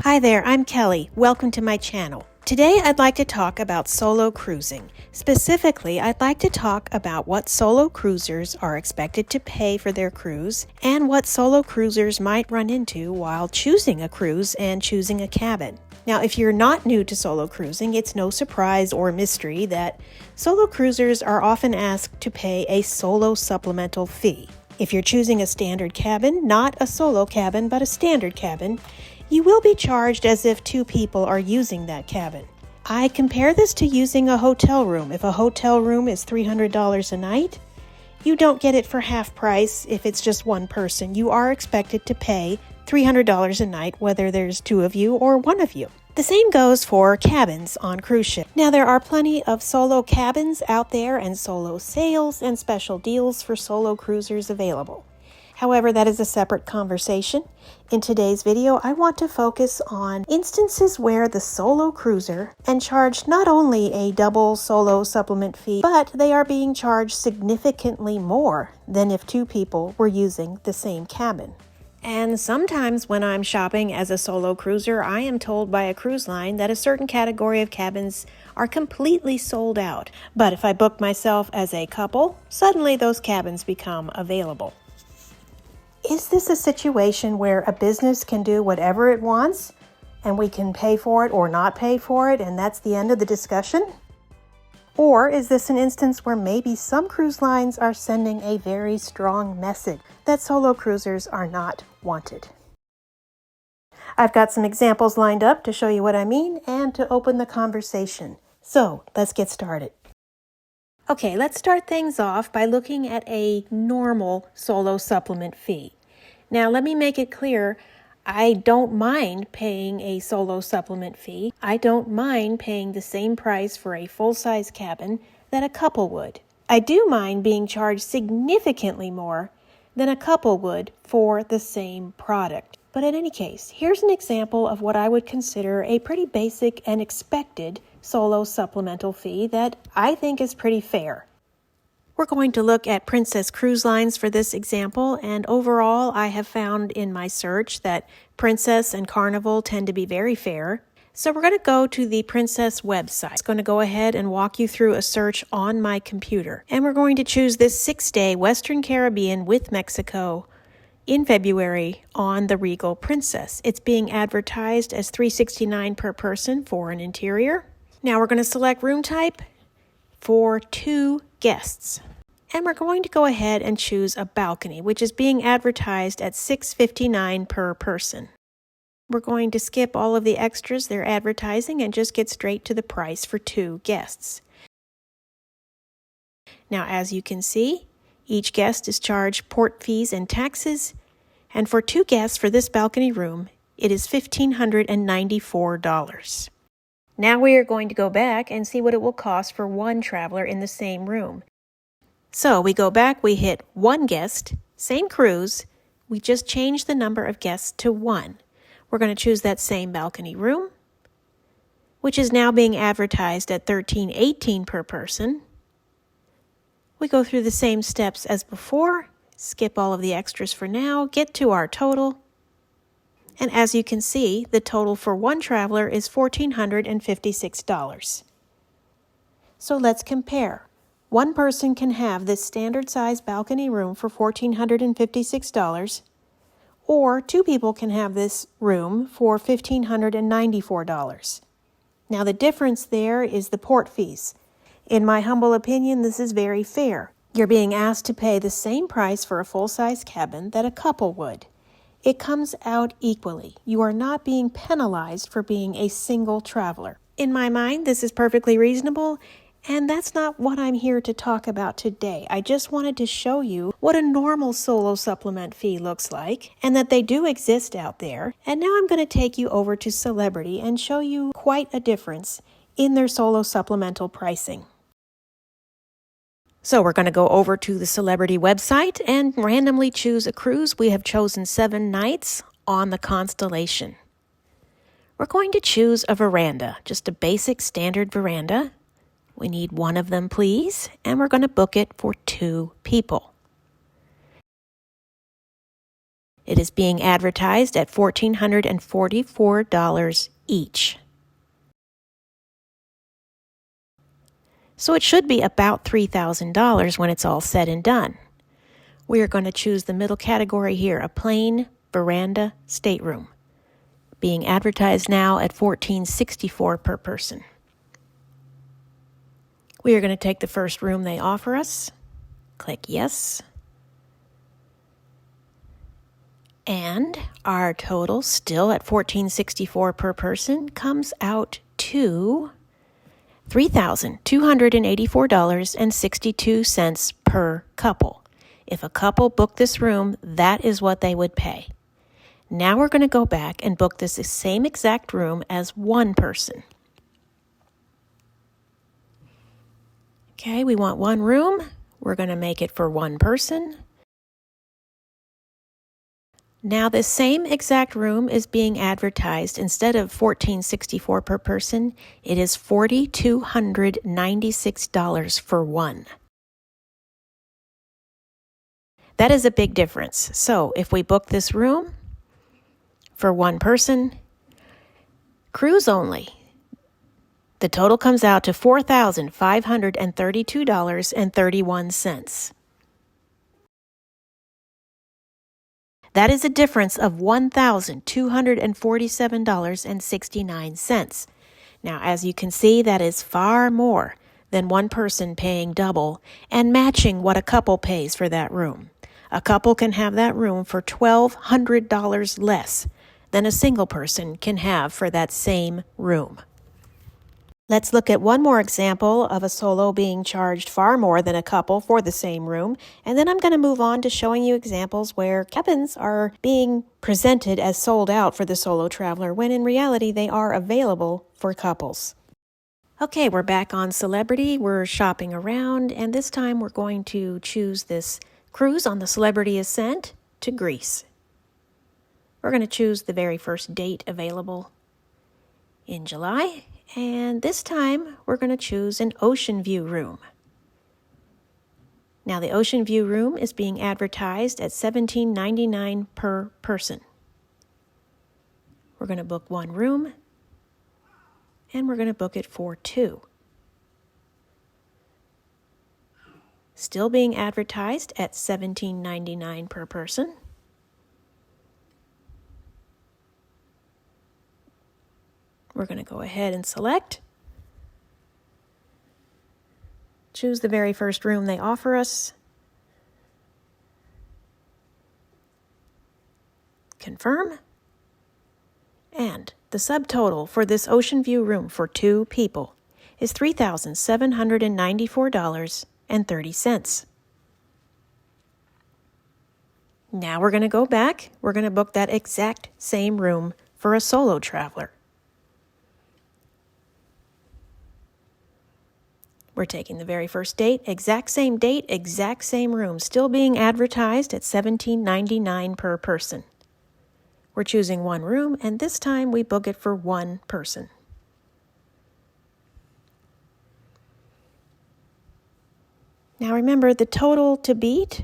Hi there, I'm Kelly. Welcome to my channel. Today I'd like to talk about solo cruising. Specifically, I'd like to talk about what solo cruisers are expected to pay for their cruise and what solo cruisers might run into while choosing a cruise and choosing a cabin. Now, if you're not new to solo cruising, it's no surprise or mystery that solo cruisers are often asked to pay a solo supplemental fee. If you're choosing a standard cabin, not a solo cabin, but a standard cabin, you will be charged as if two people are using that cabin. I compare this to using a hotel room. If a hotel room is $300 a night, you don't get it for half price if it's just one person. You are expected to pay $300 a night, whether there's two of you or one of you. The same goes for cabins on cruise ships. Now, there are plenty of solo cabins out there and solo sales and special deals for solo cruisers available. However, that is a separate conversation. In today's video, I want to focus on instances where the solo cruiser and charged not only a double solo supplement fee, but they are being charged significantly more than if two people were using the same cabin. And sometimes when I'm shopping as a solo cruiser, I am told by a cruise line that a certain category of cabins are completely sold out. But if I book myself as a couple, suddenly those cabins become available. Is this a situation where a business can do whatever it wants and we can pay for it or not pay for it and that's the end of the discussion? Or is this an instance where maybe some cruise lines are sending a very strong message that solo cruisers are not wanted? I've got some examples lined up to show you what I mean and to open the conversation. So let's get started. Okay, let's start things off by looking at a normal solo supplement fee. Now, let me make it clear, I don't mind paying a solo supplement fee. I don't mind paying the same price for a full-size cabin that a couple would. I do mind being charged significantly more than a couple would for the same product. But in any case, here's an example of what I would consider a pretty basic and expected solo supplemental fee that I think is pretty fair. We're going to look at Princess Cruise Lines for this example, and overall I have found in my search that Princess and Carnival tend to be very fair. So we're going to go to the Princess website. It's going to go ahead and walk you through a search on my computer. And we're going to choose this 6-day Western Caribbean with Mexico in February on the Regal Princess. It's being advertised as $369 per person for an interior. Now we're going to select room type for 2 guests. And we're going to go ahead and choose a balcony, which is being advertised at $659 per person. We're going to skip all of the extras they're advertising and just get straight to the price for 2 guests. Now, as you can see, each guest is charged port fees and taxes, and for 2 guests for this balcony room, it is $1,594. Now we are going to go back and see what it will cost for 1 traveler in the same room. So we go back, we hit 1 guest, same cruise, we just change the number of guests to 1. We're going to choose that same balcony room, which is now being advertised at $1,318 per person. We go through the same steps as before, skip all of the extras for now, get to our total. And as you can see, the total for 1 traveler is $1,456. So let's compare. 1 person can have this standard size balcony room for $1,456, or 2 people can have this room for $1,594. Now the difference there is the port fees. In my humble opinion, this is very fair. You're being asked to pay the same price for a full-size cabin that a couple would. It comes out equally. You are not being penalized for being a single traveler. In my mind, this is perfectly reasonable, and that's not what I'm here to talk about today. I just wanted to show you what a normal solo supplement fee looks like, and that they do exist out there. And now I'm going to take you over to Celebrity and show you quite a difference in their solo supplemental pricing. So we're going to go over to the Celebrity website and randomly choose a cruise. We have chosen 7 nights on the Constellation. We're going to choose a veranda, just a basic standard veranda. We need 1 of them, please, and we're going to book it for 2 people. It is being advertised at $1,444 each. So it should be about $3,000 when it's all said and done. We are going to choose the middle category here, a plain veranda stateroom, being advertised now at $1,464 per person. We are going to take the first room they offer us, click yes, and our total, still at $1,464 per person, comes out to $3,284.62 per couple. If a couple booked this room, that is what they would pay. Now we're going to go back and book this same exact room as one person. Okay, we want one room. We're going to make it for one person. Now this same exact room is being advertised, instead of $1,464 per person, it is $4,296 for one. That is a big difference. So if we book this room for one person, cruise only, the total comes out to $4,532.31. That is a difference of $1,247.69. Now, as you can see, that is far more than one person paying double and matching what a couple pays for that room. A couple can have that room for $1,200 less than a single person can have for that same room. Let's look at one more example of a solo being charged far more than a couple for the same room, and then I'm going to move on to showing you examples where cabins are being presented as sold out for the solo traveler, when in reality they are available for couples. Okay, we're back on Celebrity. We're shopping around, and this time we're going to choose this cruise on the Celebrity Ascent to Greece. We're going to choose the very first date available in July. And this time, we're going to choose an ocean view room. Now, the ocean view room is being advertised at $17.99 per person. We're going to book one room, and we're going to book it for two. Still being advertised at $17.99 per person. We're going to go ahead and select. Choose the very first room they offer us. Confirm. And the subtotal for this ocean view room for two people is $3,794.30. Now we're going to go back. We're going to book that exact same room for a solo traveler. We're taking the very first date, exact same room, still being advertised at $17.99 per person. We're choosing one room, and this time we book it for one person. Now remember, the total to beat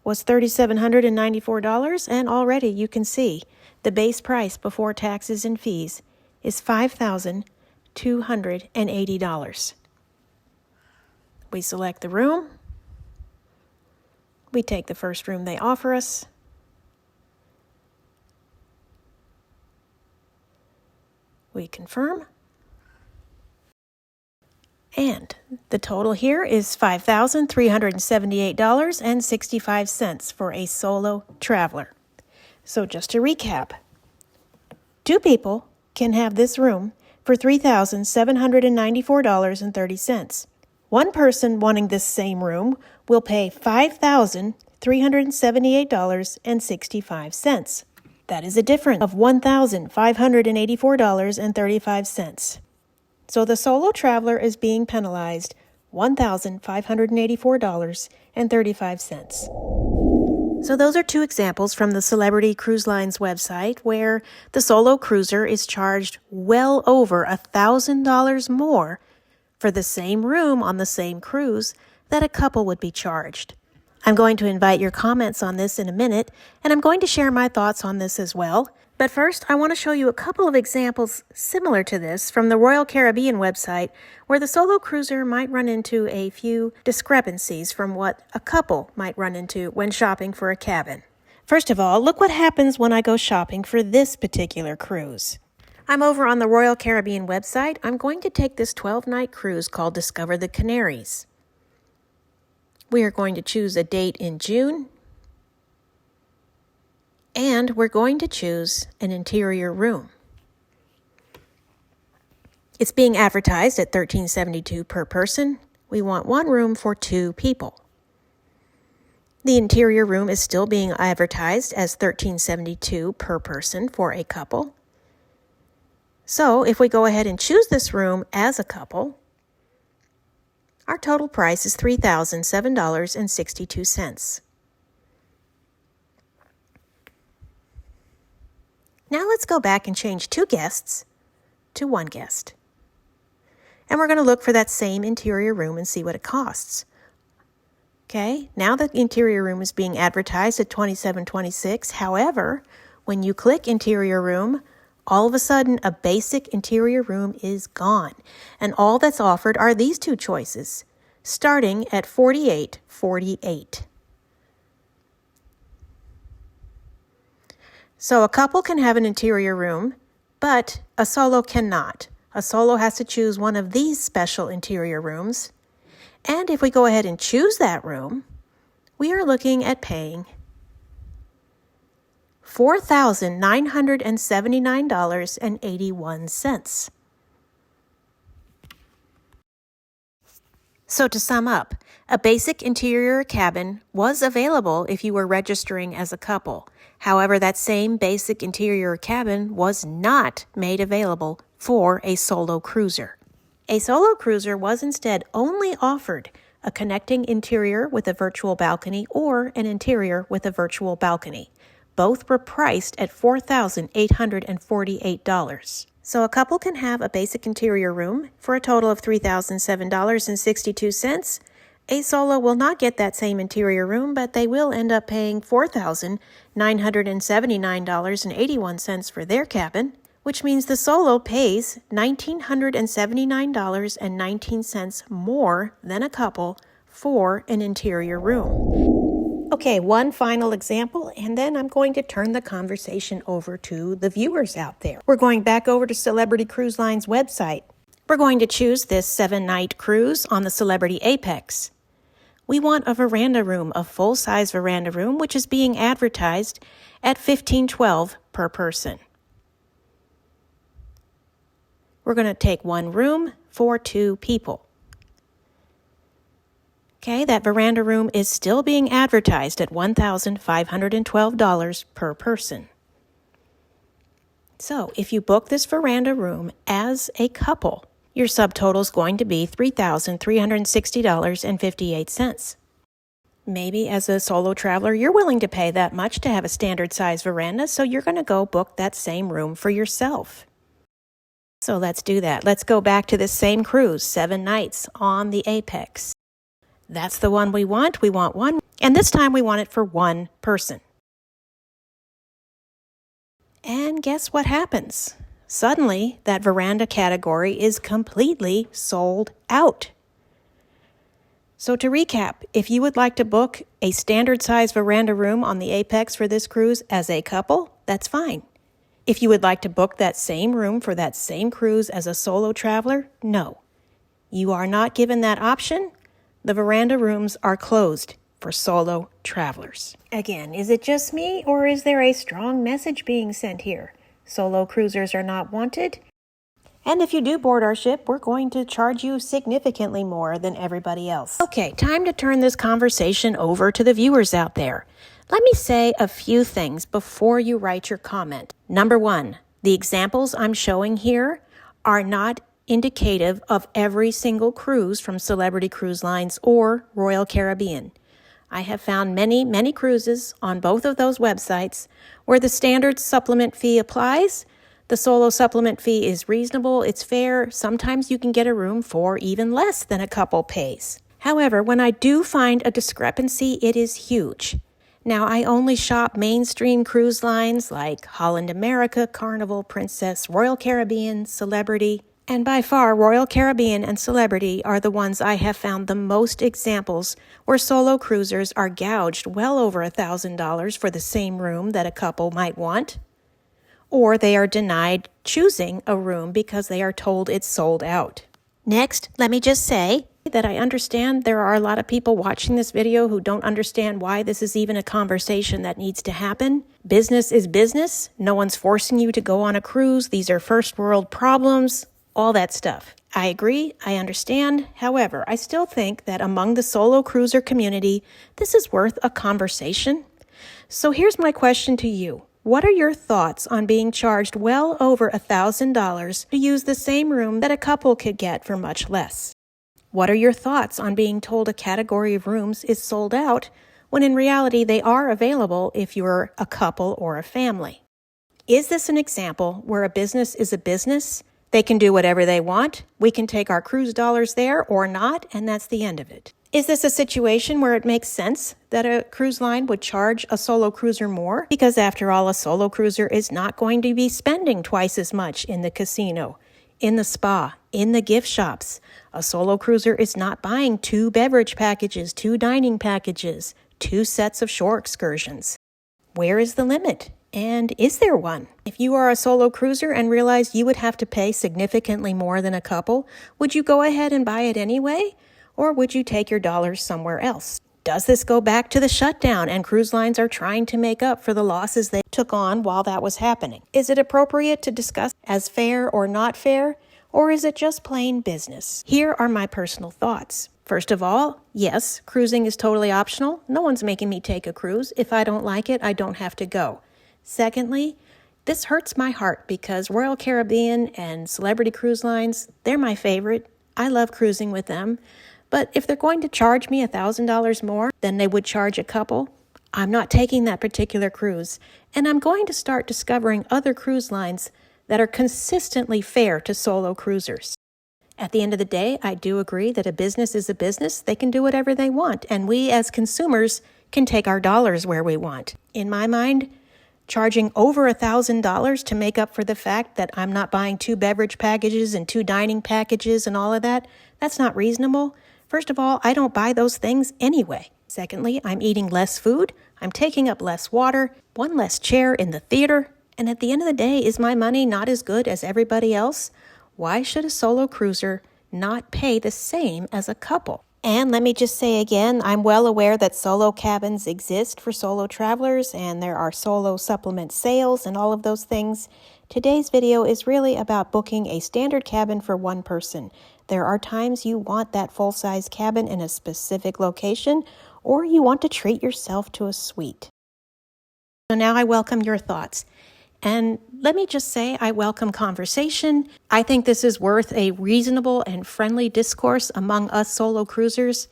was $3,794, and already you can see the base price before taxes and fees is $5,280. We select the room. We take the first room they offer us. We confirm. And the total here is $5,378.65 for a solo traveler. So just to recap, two people can have this room for $3,794.30. One person wanting this same room will pay $5,378.65. That is a difference of $1,584.35. So the solo traveler is being penalized $1,584.35. So those are two examples from the Celebrity Cruise Lines website where the solo cruiser is charged well over $1,000 more for the same room on the same cruise that a couple would be charged. I'm going to invite your comments on this in a minute, and I'm going to share my thoughts on this as well. But first, I want to show you a couple of examples similar to this from the Royal Caribbean website, where the solo cruiser might run into a few discrepancies from what a couple might run into when shopping for a cabin. First of all, look what happens when I go shopping for this particular cruise. I'm over on the Royal Caribbean website. I'm going to take this 12-night cruise called Discover the Canaries. We are going to choose a date in June, and we're going to choose an interior room. It's being advertised at $13.72 per person. We want one room for 2 people. The interior room is still being advertised as $13.72 per person for a couple. So if we go ahead and choose this room as a couple, our total price is $3,007.62. Now let's go back and change 2 guests to 1 guest. And we're going to look for that same interior room and see what it costs. Okay, now the interior room is being advertised at $27.26. However, when you click interior room, all of a sudden a basic interior room is gone. And all that's offered are these 2 choices, starting at $48.48. So a couple can have an interior room, but a solo cannot. A solo has to choose one of these special interior rooms. And if we go ahead and choose that room, we are looking at paying $4,979.81. So to sum up, a basic interior cabin was available if you were registering as a couple. However, that same basic interior cabin was not made available for a solo cruiser. A solo cruiser was instead only offered a connecting interior with a virtual balcony or an interior with a virtual balcony. Both were priced at $4,848. So a couple can have a basic interior room for a total of $3,007.62. A solo will not get that same interior room, but they will end up paying $4,979.81 for their cabin, which means the solo pays $1,979.19 more than a couple for an interior room. Okay, one final example, and then I'm going to turn the conversation over to the viewers out there. We're going back over to Celebrity Cruise Lines website. We're going to choose this 7-night cruise on the Celebrity Apex. We want a veranda room, a full-size veranda room, which is being advertised at $15.12 per person. We're going to take one room for 2 people. Okay, that veranda room is still being advertised at $1,512 per person. So if you book this veranda room as a couple, your subtotal is going to be $3,360.58. Maybe as a solo traveler, you're willing to pay that much to have a standard size veranda, so you're going to go book that same room for yourself. So let's do that. Let's go back to this same cruise, 7 nights on the Apex. That's the one we want. We want one, and this time we want it for 1 person. And guess what happens? Suddenly, that veranda category is completely sold out. So to recap, if you would like to book a standard size veranda room on the Apex for this cruise as a couple, that's fine. If you would like to book that same room for that same cruise as a solo traveler, no. You are not given that option. The veranda rooms are closed for solo travelers. Again, is it just me, or is there a strong message being sent here? Solo cruisers are not wanted. And if you do board our ship, we're going to charge you significantly more than everybody else. Okay, time to turn this conversation over to the viewers out there. Let me say a few things before you write your comment. Number 1, the examples I'm showing here are not indicative of every single cruise from Celebrity Cruise Lines or Royal Caribbean. I have found many cruises on both of those websites where the standard supplement fee applies. The solo supplement fee is reasonable, it's fair. Sometimes you can get a room for even less than a couple pays. However, when I do find a discrepancy, it is huge. Now, I only shop mainstream cruise lines like Holland America, Carnival, Princess, Royal Caribbean, Celebrity, and by far, Royal Caribbean and Celebrity are the ones I have found the most examples where solo cruisers are gouged well over $1,000 for the same room that a couple might want, or they are denied choosing a room because they are told it's sold out. Next, let me just say that I understand there are a lot of people watching this video who don't understand why this is even a conversation that needs to happen. Business is business. No one's forcing you to go on a cruise. These are first world problems, all that stuff. I agree, I understand. However, I still think that among the solo cruiser community, this is worth a conversation. So here's my question to you. What are your thoughts on being charged well over $1,000 to use the same room that a couple could get for much less? What are your thoughts on being told a category of rooms is sold out when in reality they are available if you're a couple or a family? Is this an example where a business is a business? They can do whatever they want. We can take our cruise dollars there or not, and that's the end of it. Is this a situation where it makes sense that a cruise line would charge a solo cruiser more? Because after all, a solo cruiser is not going to be spending twice as much in the casino, in the spa, in the gift shops. A solo cruiser is not buying 2 beverage packages, 2 dining packages, 2 sets of shore excursions. Where is the limit? And is there one? If you are a solo cruiser and realize you would have to pay significantly more than a couple, would you go ahead and buy it anyway? Or would you take your dollars somewhere else? Does this go back to the shutdown and cruise lines are trying to make up for the losses they took on while that was happening? Is it appropriate to discuss as fair or not fair? Or is it just plain business? Here are my personal thoughts. First of all, yes, cruising is totally optional. No one's making me take a cruise. If I don't like it, I don't have to go. Secondly, this hurts my heart because Royal Caribbean and Celebrity Cruise Lines, they're my favorite. I love cruising with them. But if they're going to charge me $1,000 more than they would charge a couple, I'm not taking that particular cruise. And I'm going to start discovering other cruise lines that are consistently fair to solo cruisers. At the end of the day, I do agree that a business is a business. They can do whatever they want. And we as consumers can take our dollars where we want. In my mind, charging over $1,000 to make up for the fact that I'm not buying 2 beverage packages and 2 dining packages and all of that, that's not reasonable. First of all, I don't buy those things anyway. Secondly, I'm eating less food, I'm taking up less water, 1 less chair in the theater, and at the end of the day, is my money not as good as everybody else? Why should a solo cruiser not pay the same as a couple? And let me just say again, I'm well aware that solo cabins exist for solo travelers and there are solo supplement sales and all of those things. Today's video is really about booking a standard cabin for 1 person. There are times you want that full-size cabin in a specific location or you want to treat yourself to a suite. So now I welcome your thoughts. And let me just say, I welcome conversation. I think this is worth a reasonable and friendly discourse among us solo cruisers.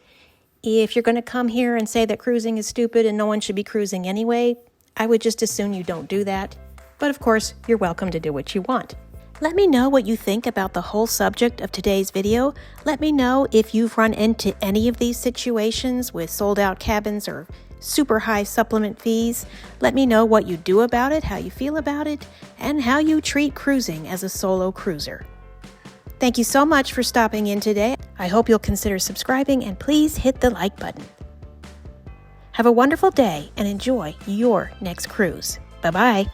If you're going to come here and say that cruising is stupid and no one should be cruising anyway, I would just assume you don't do that. But of course, you're welcome to do what you want. Let me know what you think about the whole subject of today's video. Let me know if you've run into any of these situations with sold out cabins or super high supplement fees. Let me know what you do about it, how you feel about it, and how you treat cruising as a solo cruiser. Thank you so much for stopping in today. I hope you'll consider subscribing and please hit the like button. Have a wonderful day and enjoy your next cruise. Bye-bye.